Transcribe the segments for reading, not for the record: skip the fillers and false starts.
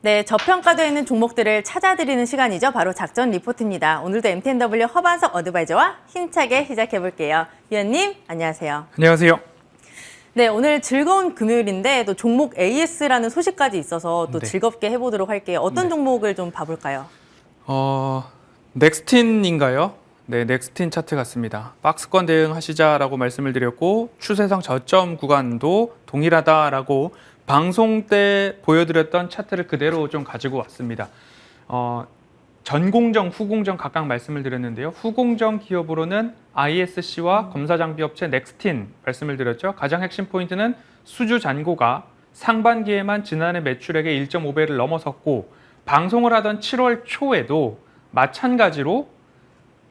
네, 저평가되어 있는 종목들을 찾아드리는 시간이죠. 바로 작전 리포트입니다. 오늘도 MTNW 허반석 어드바이저와 힘차게 시작해볼게요. 위원님, 안녕하세요. 안녕하세요. 네, 오늘 즐거운 금요일인데 또 종목 AS라는 소식까지 있어서 또 네. 즐겁게 해보도록 할게요. 어떤 종목을 좀 봐볼까요? 넥스틴인가요? 네, 넥스틴 차트 같습니다. 박스권 대응하시자라고 말씀을 드렸고 추세상 저점 구간도 동일하다라고 방송 때 보여드렸던 차트를 그대로 좀 가지고 왔습니다. 전공정, 후공정 각각 말씀을 드렸는데요. 후공정 기업으로는 ISC와 검사장비업체 넥스틴 말씀을 드렸죠. 가장 핵심 포인트는 수주 잔고가 상반기에만 지난해 매출액의 1.5배를 넘어섰고 방송을 하던 7월 초에도 마찬가지로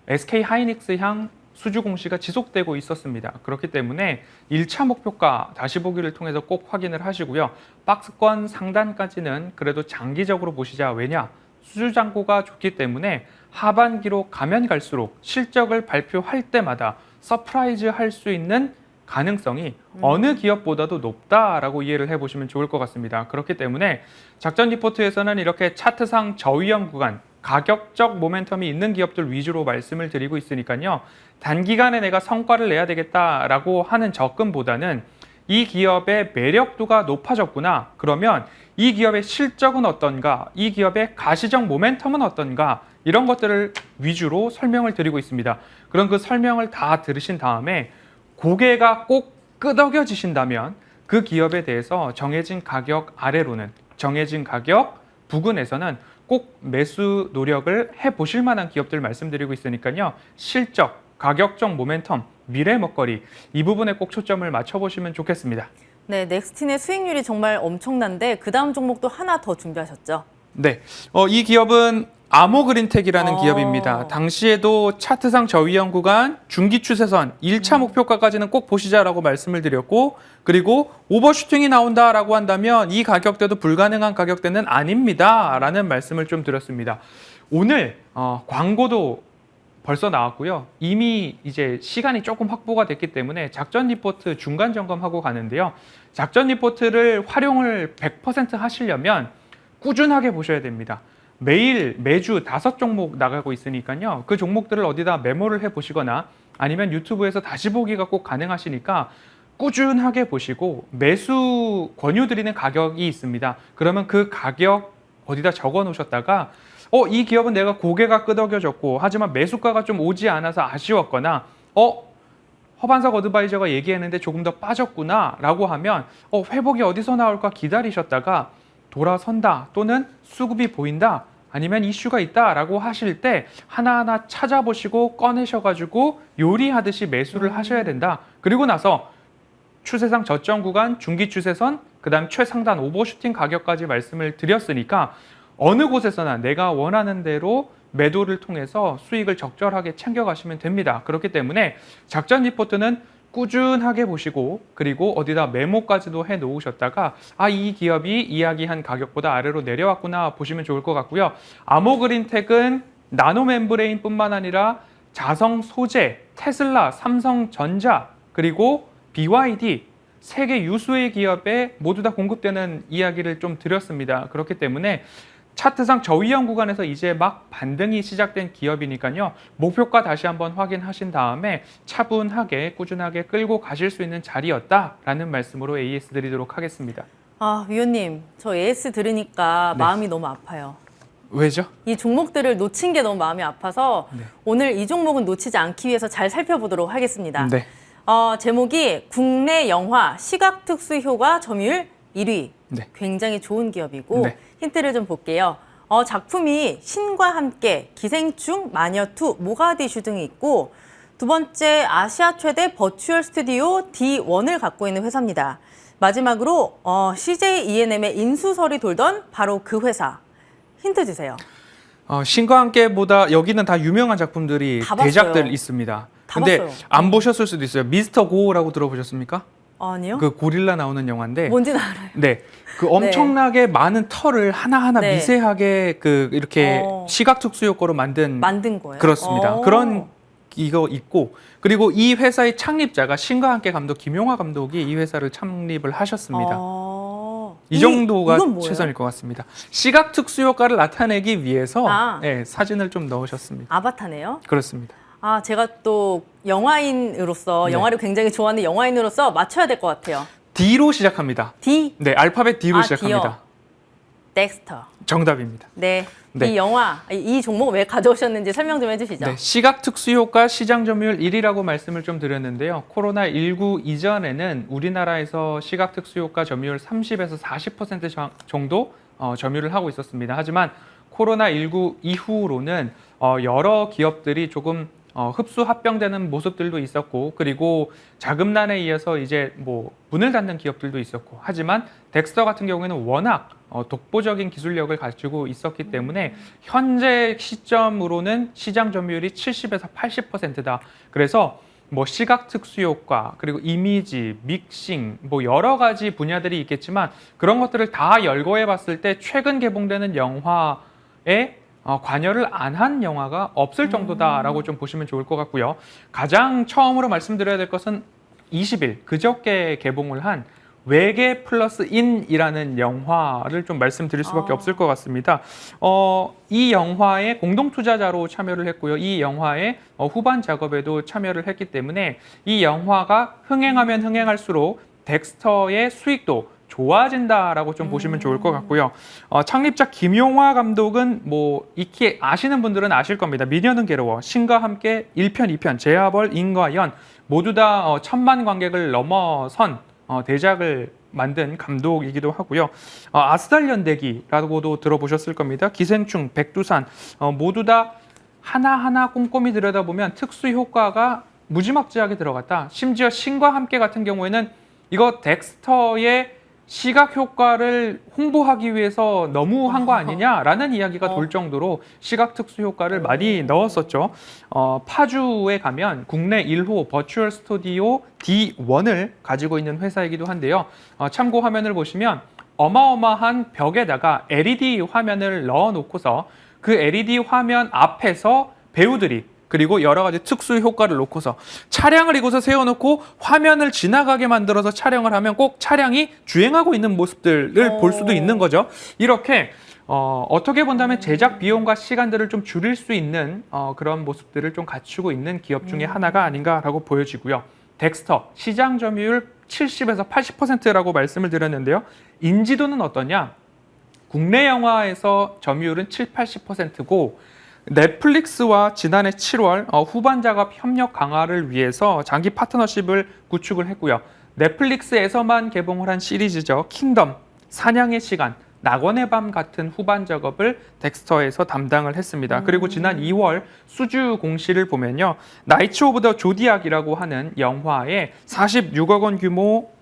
SK 하이닉스 향 수주 공시가 지속되고 있었습니다. 그렇기 때문에 1차 목표가 다시 보기를 통해서 꼭 확인을 하시고요. 박스권 상단까지는 그래도 장기적으로 보시자. 왜냐? 수주 잔고가 좋기 때문에 하반기로 가면 갈수록 실적을 발표할 때마다 서프라이즈 할 수 있는 가능성이 어느 기업보다도 높다라고 이해를 해보시면 좋을 것 같습니다. 그렇기 때문에 작전 리포트에서는 이렇게 차트상 저위험 구간, 가격적 모멘텀이 있는 기업들 위주로 말씀을 드리고 있으니까요. 단기간에 내가 성과를 내야 되겠다라고 하는 접근보다는 이 기업의 매력도가 높아졌구나. 그러면 이 기업의 실적은 어떤가? 이 기업의 가시적 모멘텀은 어떤가? 이런 것들을 위주로 설명을 드리고 있습니다. 그럼 그 설명을 다 들으신 다음에 고개가 꼭 끄덕여지신다면 그 기업에 대해서 정해진 가격 아래로는 정해진 가격 부근에서는 꼭 매수 노력을 해보실 만한 기업들 말씀드리고 있으니까요. 실적, 가격적 모멘텀, 미래 먹거리 이 부분에 꼭 초점을 맞춰보시면 좋겠습니다. 네, 넥스틴의 수익률이 정말 엄청난데 그 다음 종목도 하나 더 준비하셨죠? 네, 이 기업은 아모그린텍이라는 기업입니다. 당시에도 차트상 저위험 구간, 중기 추세선, 1차 목표가까지는 꼭 보시자라고 말씀을 드렸고 그리고 오버슈팅이 나온다라고 한다면 이 가격대도 불가능한 가격대는 아닙니다라는 말씀을 좀 드렸습니다. 오늘 광고도 벌써 나왔고요. 이미 이제 시간이 조금 확보가 됐기 때문에 작전 리포트 중간 점검하고 가는데요. 작전 리포트를 활용을 100% 하시려면 꾸준하게 보셔야 됩니다. 매주 5종목 나가고 있으니까요. 그 종목들을 어디다 메모를 해보시거나 아니면 유튜브에서 다시 보기가 꼭 가능하시니까 꾸준하게 보시고 매수 권유드리는 가격이 있습니다. 그러면 그 가격 어디다 적어 놓으셨다가 이 기업은 내가 고개가 끄덕여졌고 하지만 매수가가 좀 오지 않아서 아쉬웠거나 허반석 어드바이저가 얘기했는데 조금 더 빠졌구나 라고 하면 회복이 어디서 나올까 기다리셨다가 돌아선다 또는 수급이 보인다 아니면 이슈가 있다라고 하실 때 하나하나 찾아보시고 꺼내셔가지고 요리하듯이 매수를 하셔야 된다. 그리고 나서 추세상 저점 구간, 중기 추세선, 그 다음 최상단 오버슈팅 가격까지 말씀을 드렸으니까 어느 곳에서나 내가 원하는 대로 매도를 통해서 수익을 적절하게 챙겨가시면 됩니다. 그렇기 때문에 작전 리포트는 꾸준하게 보시고 그리고 어디다 메모까지도 해 놓으셨다가 이 기업이 이야기한 가격보다 아래로 내려왔구나 보시면 좋을 것 같고요. 아모그린텍은 나노멤브레인뿐만 아니라 자성 소재, 테슬라, 삼성전자 그리고 BYD 세계 유수의 기업에 모두 다 공급되는 이야기를 좀 드렸습니다. 그렇기 때문에 차트상 저위험 구간에서 이제 막 반등이 시작된 기업이니까요. 목표가 다시 한번 확인하신 다음에 차분하게 꾸준하게 끌고 가실 수 있는 자리였다라는 말씀으로 AS 드리도록 하겠습니다. 위원님, 저 AS 들으니까 네. 마음이 너무 아파요. 왜죠? 이 종목들을 놓친 게 너무 마음이 아파서 네. 오늘 이 종목은 놓치지 않기 위해서 잘 살펴보도록 하겠습니다. 네. 제목이 국내 영화 시각특수 효과 점유율 1위. 네. 굉장히 좋은 기업이고 네. 힌트를 좀 볼게요. 작품이 신과 함께, 기생충, 마녀2, 모가디슈 등이 있고 두 번째 아시아 최대 버추얼 스튜디오 D1을 갖고 있는 회사입니다. 마지막으로 CJ ENM의 인수설이 돌던 바로 그 회사. 힌트 주세요. 신과 함께보다 여기는 다 유명한 작품들이 다 봤어요. 대작들 있습니다. 다 근데 봤어요. 안 보셨을 수도 있어요. 미스터 고라고 들어보셨습니까? 아니요? 그 고릴라 나오는 영화인데. 뭔지는 알아요. 네, 그 엄청나게 많은 털을 하나하나 네. 미세하게 이렇게 시각 특수 효과로 만든 거예요? 그렇습니다. 그런 이거 있고 그리고 이 회사의 창립자가 신과 함께 감독 김용화 감독이 이 회사를 창립을 하셨습니다. 이 정도가 이건 뭐예요? 최선일 것 같습니다. 시각 특수 효과를 나타내기 위해서 아. 네, 사진을 좀 넣으셨습니다. 아바타네요. 그렇습니다. 아, 제가 또 영화인으로서 네. 영화를 굉장히 좋아하는 영화인으로서 맞춰야 될 것 같아요. D로 시작합니다. D, 네, 알파벳 D로 아, 시작합니다. D요. 덱스터. 정답입니다. 네. 네. 이 영화, 이 종목 왜 가져오셨는지 설명 좀 해주시죠. 네, 시각 특수 효과 시장 점유율 1위라고 말씀을 좀 드렸는데요. 코로나19 이전에는 우리나라에서 시각 특수 효과 점유율 30에서 40% 정도 점유를 하고 있었습니다. 하지만 코로나19 이후로는 여러 기업들이 조금 흡수 합병되는 모습들도 있었고, 그리고 자금난에 의해서 이제 뭐 문을 닫는 기업들도 있었고, 하지만 덱스터 같은 경우에는 워낙 독보적인 기술력을 가지고 있었기 때문에 현재 시점으로는 시장 점유율이 70에서 80%다. 그래서 뭐 시각 특수 효과, 그리고 이미지, 믹싱, 뭐 여러 가지 분야들이 있겠지만 그런 것들을 다 열거해 봤을 때 최근 개봉되는 영화에 관여를 안 한 영화가 없을 정도다라고 좀 보시면 좋을 것 같고요. 가장 처음으로 말씀드려야 될 것은 20일 그저께 개봉을 한 외계 플러스 인이라는 영화를 좀 말씀드릴 수밖에 없을 것 같습니다. 이 영화에 공동 투자자로 참여를 했고요. 이 영화의 후반 작업에도 참여를 했기 때문에 이 영화가 흥행하면 흥행할수록 덱스터의 수익도 좋아진다라고 좀 보시면 좋을 것 같고요. 창립자 김용화 감독은 뭐 익히 아시는 분들은 아실 겁니다. 미녀는 괴로워, 신과 함께 1편, 2편, 제아벌, 인과 연 모두 다 1000만 관객을 넘어선 대작을 만든 감독이기도 하고요. 아스달 연대기라고도 들어보셨을 겁니다. 기생충, 백두산 모두 다 하나하나 꼼꼼히 들여다보면 특수 효과가 무지막지하게 들어갔다. 심지어 신과 함께 같은 경우에는 이거 덱스터의 시각 효과를 홍보하기 위해서 너무 한 거 아니냐라는 이야기가 돌 정도로 시각 특수 효과를 많이 넣었었죠. 파주에 가면 국내 1호 버추얼 스튜디오 D1을 가지고 있는 회사이기도 한데요. 참고 화면을 보시면 어마어마한 벽에다가 LED 화면을 넣어놓고서 그 LED 화면 앞에서 배우들이 그리고 여러 가지 특수 효과를 놓고서 차량을 이곳에 세워놓고 화면을 지나가게 만들어서 촬영을 하면 꼭 차량이 주행하고 있는 모습들을 볼 수도 있는 거죠. 이렇게 어떻게 본다면 제작 비용과 시간들을 좀 줄일 수 있는 그런 모습들을 좀 갖추고 있는 기업 중에 하나가 아닌가라고 보여지고요. 덱스터 시장 점유율 70에서 80%라고 말씀을 드렸는데요. 인지도는 어떠냐? 국내 영화에서 점유율은 7, 80%고 넷플릭스와 지난해 7월 후반 작업 협력 강화를 위해서 장기 파트너십을 구축을 했고요. 넷플릭스에서만 개봉을 한 시리즈죠. 킹덤, 사냥의 시간, 낙원의 밤 같은 후반 작업을 덱스터에서 담당을 했습니다. 그리고 지난 2월 수주 공시를 보면요. 나이츠 오브 더 조디악이라고 하는 영화에 46억 원 규모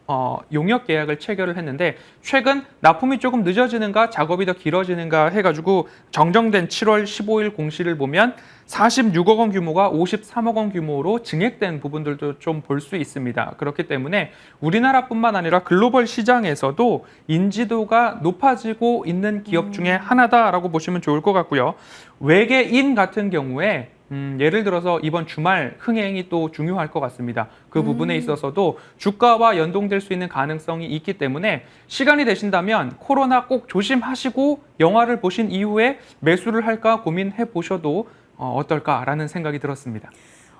용역 계약을 체결을 했는데 최근 납품이 조금 늦어지는가 작업이 더 길어지는가 해가지고 정정된 7월 15일 공시를 보면 46억 원 규모가 53억 원 규모로 증액된 부분들도 좀 볼 수 있습니다. 그렇기 때문에 우리나라뿐만 아니라 글로벌 시장에서도 인지도가 높아지고 있는 기업 중에 하나다라고 보시면 좋을 것 같고요. 외계인 같은 경우에 예를 들어서 이번 주말 흥행이 또 중요할 것 같습니다. 그 부분에 있어서도 주가와 연동될 수 있는 가능성이 있기 때문에 시간이 되신다면 코로나 꼭 조심하시고 영화를 보신 이후에 매수를 할까 고민해 보셔도 어떨까라는 생각이 들었습니다.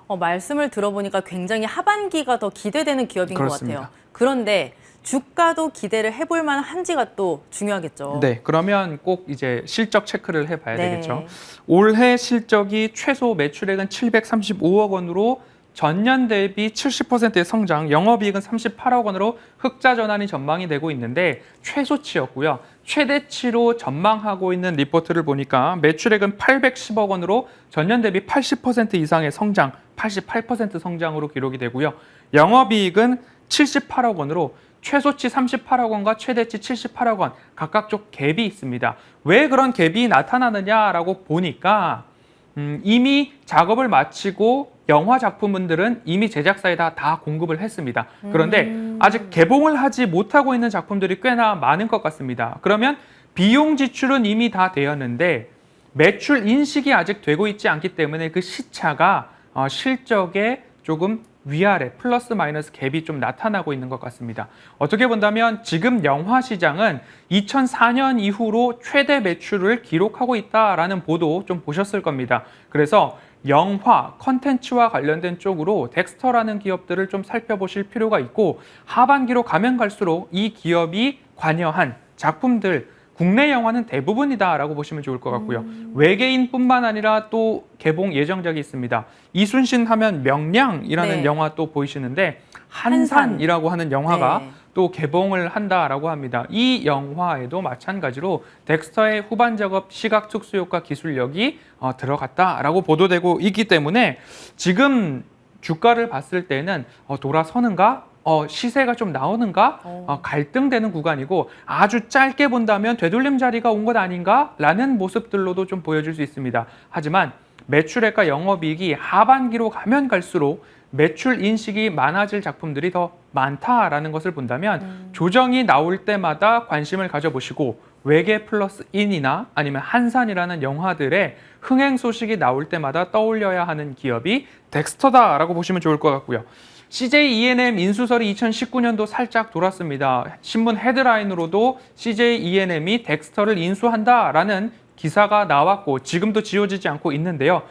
말씀을 들어보니까 굉장히 하반기가 더 기대되는 기업인 그렇습니다. 것 같아요. 그런데 주가도 기대를 해볼 만한지가 또 중요하겠죠. 네, 그러면 꼭 이제 실적 체크를 해봐야 네. 되겠죠. 올해 실적이 최소 매출액은 735억 원으로 전년 대비 70%의 성장, 영업이익은 38억 원으로 흑자 전환이 전망이 되고 있는데 최소치였고요. 최대치로 전망하고 있는 리포트를 보니까 매출액은 810억 원으로 전년 대비 80% 이상의 성장, 88% 성장으로 기록이 되고요. 영업이익은 78억 원으로 최소치 38억 원과 최대치 78억 원 각각 쪽 갭이 있습니다. 왜 그런 갭이 나타나느냐라고 보니까 이미 작업을 마치고 영화 작품들은 이미 제작사에 다 공급을 했습니다. 그런데 아직 개봉을 하지 못하고 있는 작품들이 꽤나 많은 것 같습니다. 그러면 비용 지출은 이미 다 되었는데 매출 인식이 아직 되고 있지 않기 때문에 그 시차가 실적에 조금 위아래 플러스 마이너스 갭이 좀 나타나고 있는 것 같습니다. 어떻게 본다면 지금 영화 시장은 2004년 이후로 최대 매출을 기록하고 있다라는 보도 좀 보셨을 겁니다. 그래서 영화, 컨텐츠와 관련된 쪽으로 덱스터라는 기업들을 좀 살펴보실 필요가 있고 하반기로 가면 갈수록 이 기업이 관여한 작품들 국내 영화는 대부분이다라고 보시면 좋을 것 같고요. 외계인뿐만 아니라 또 개봉 예정작이 있습니다. 이순신 하면 명량이라는 네. 영화 또 보이시는데 한산이라고 하는 영화가 네. 또 개봉을 한다라고 합니다. 이 영화에도 마찬가지로 덱스터의 후반 작업 시각 특수효과 기술력이 들어갔다라고 보도되고 있기 때문에 지금 주가를 봤을 때는 돌아서는가? 시세가 좀 나오는가? 갈등되는 구간이고 아주 짧게 본다면 되돌림 자리가 온 것 아닌가라는 모습들로도 좀 보여줄 수 있습니다. 하지만 매출액과 영업이익이 하반기로 가면 갈수록 매출 인식이 많아질 작품들이 더 많다라는 것을 본다면 조정이 나올 때마다 관심을 가져보시고 외계 플러스 인이나 아니면 한산이라는 영화들의 흥행 소식이 나올 때마다 떠올려야 하는 기업이 덱스터다라고 보시면 좋을 것 같고요. CJ E&M 인수설이 2019년도 살짝 돌았습니다. 신문 헤드라인으로도 CJ E&M이 덱스터를 인수한다라는 기사가 나왔고 지금도 지워지지 않고 있는데요.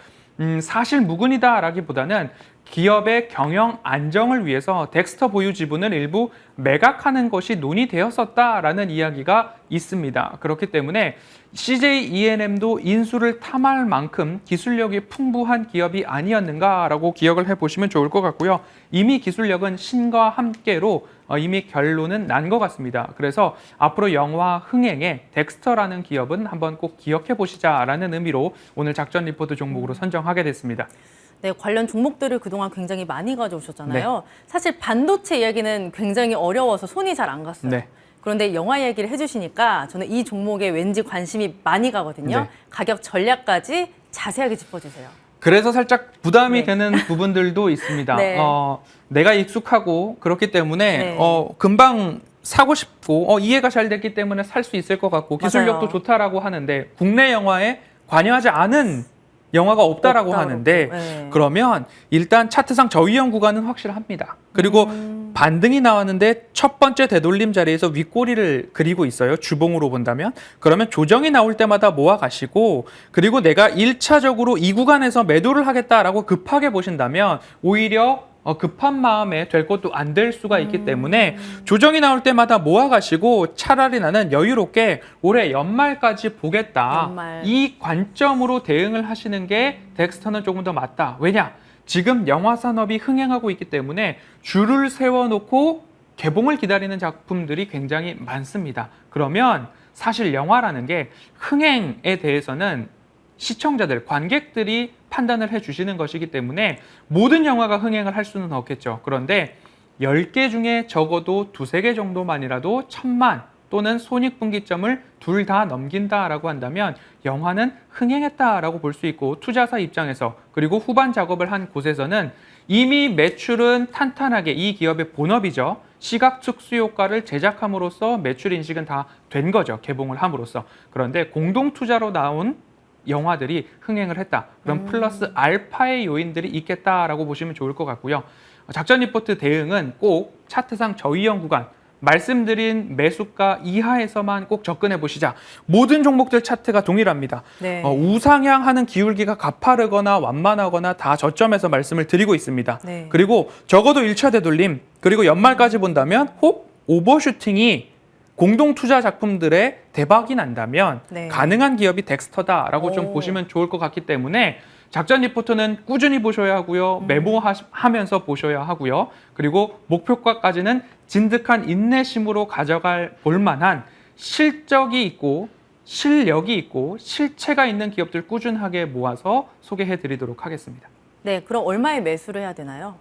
사실 무근이다라기보다는 기업의 경영 안정을 위해서 덱스터 보유 지분을 일부 매각하는 것이 논의되었었다라는 이야기가 있습니다. 그렇기 때문에 CJ E&M도 인수를 탐할 만큼 기술력이 풍부한 기업이 아니었는가라고 기억을 해보시면 좋을 것 같고요. 이미 기술력은 신과 함께로 이미 결론은 난 것 같습니다. 그래서 앞으로 영화 흥행에 덱스터라는 기업은 한번 꼭 기억해 보시자라는 의미로 오늘 작전 리포트 종목으로 선정하게 됐습니다. 네, 관련 종목들을 그동안 굉장히 많이 가져오셨잖아요. 네. 사실 반도체 이야기는 굉장히 어려워서 손이 잘 안 갔어요. 네. 그런데 영화 이야기를 해주시니까 저는 이 종목에 왠지 관심이 많이 가거든요. 네. 가격 전략까지 자세하게 짚어주세요. 그래서 살짝 부담이 네. 되는 부분들도 있습니다. 네. 내가 익숙하고 그렇기 때문에 네. 금방 사고 싶고 이해가 잘 됐기 때문에 살 수 있을 것 같고 기술력도 맞아요. 좋다라고 하는데 국내 영화에 관여하지 않은 영화가 없다라고 하는데 네. 그러면 일단 차트상 저위험 구간은 확실합니다. 그리고 반등이 나왔는데 첫 번째 되돌림 자리에서 윗꼬리를 그리고 있어요. 주봉으로 본다면. 그러면 조정이 나올 때마다 모아 가시고 그리고 내가 1차적으로 이 구간에서 매도를 하겠다라고 급하게 보신다면 오히려 급한 마음에 될 것도 안 될 수가 있기 때문에 조정이 나올 때마다 모아가시고 차라리 나는 여유롭게 올해 연말까지 보겠다. 연말. 이 관점으로 대응을 하시는 게 덱스터는 조금 더 맞다. 왜냐? 지금 영화 산업이 흥행하고 있기 때문에 줄을 세워놓고 개봉을 기다리는 작품들이 굉장히 많습니다. 그러면 사실 영화라는 게 흥행에 대해서는 시청자들, 관객들이 판단을 해주시는 것이기 때문에 모든 영화가 흥행을 할 수는 없겠죠. 그런데 10개 중에 적어도 2-3개 정도만이라도 1000만 또는 손익분기점을 둘 다 넘긴다라고 한다면 영화는 흥행했다라고 볼 수 있고 투자사 입장에서 그리고 후반 작업을 한 곳에서는 이미 매출은 탄탄하게 이 기업의 본업이죠. 시각 특수 효과를 제작함으로써 매출 인식은 다 된 거죠. 개봉을 함으로써. 그런데 공동 투자로 나온 영화들이 흥행을 했다. 그럼 플러스 알파의 요인들이 있겠다라고 보시면 좋을 것 같고요. 작전 리포트 대응은 꼭 차트상 저위험 구간, 말씀드린 매수가 이하에서만 꼭 접근해 보시자. 모든 종목들 차트가 동일합니다. 네. 우상향하는 기울기가 가파르거나 완만하거나 다 저점에서 말씀을 드리고 있습니다. 네. 그리고 적어도 1차 되돌림, 그리고 연말까지 본다면 혹 오버슈팅이 공동 투자 작품들의 대박이 난다면 네. 가능한 기업이 덱스터다라고 좀 오. 보시면 좋을 것 같기 때문에 작전 리포트는 꾸준히 보셔야 하고요. 메모하면서 보셔야 하고요. 그리고 목표가까지는 진득한 인내심으로 가져갈 볼만한 실적이 있고 실력이 있고 실체가 있는 기업들 꾸준하게 모아서 소개해 드리도록 하겠습니다. 네, 그럼 얼마에 매수를 해야 되나요?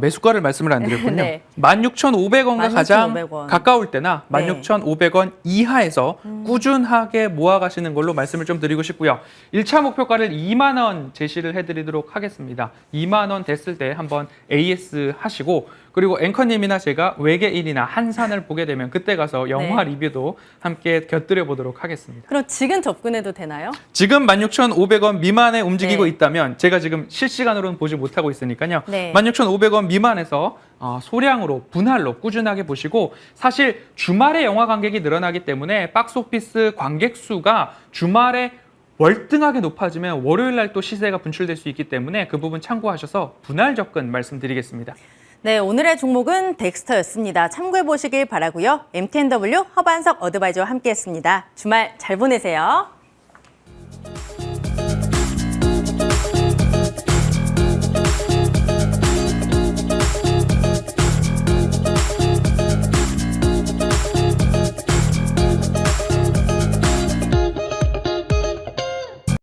매수가를 말씀을 안 드렸군요. 네. 16,500원과 가장 16,500원. 가까울 때나 네. 16,500원 이하에서 꾸준하게 모아가시는 걸로 말씀을 좀 드리고 싶고요. 1차 목표가를 2만 원 제시를 해드리도록 하겠습니다. 2만 원 됐을 때 한번 AS 하시고 그리고 앵커님이나 제가 외계인이나 한산을 보게 되면 그때 가서 영화 네. 리뷰도 함께 곁들여 보도록 하겠습니다. 그럼 지금 접근해도 되나요? 지금 16,500원 미만에 움직이고 네. 있다면 제가 지금 실시간으로는 보지 못하고 있으니까요. 네. 16,500원 2,500원 미만에서 소량으로 분할로 꾸준하게 보시고 사실 주말에 영화 관객이 늘어나기 때문에 박스오피스 관객 수가 주말에 월등하게 높아지면 월요일 날 또 시세가 분출될 수 있기 때문에 그 부분 참고하셔서 분할 접근 말씀드리겠습니다. 네, 오늘의 종목은 덱스터였습니다. 참고해 보시길 바라고요. MTNW 허반석 어드바이저와 함께했습니다. 주말 잘 보내세요.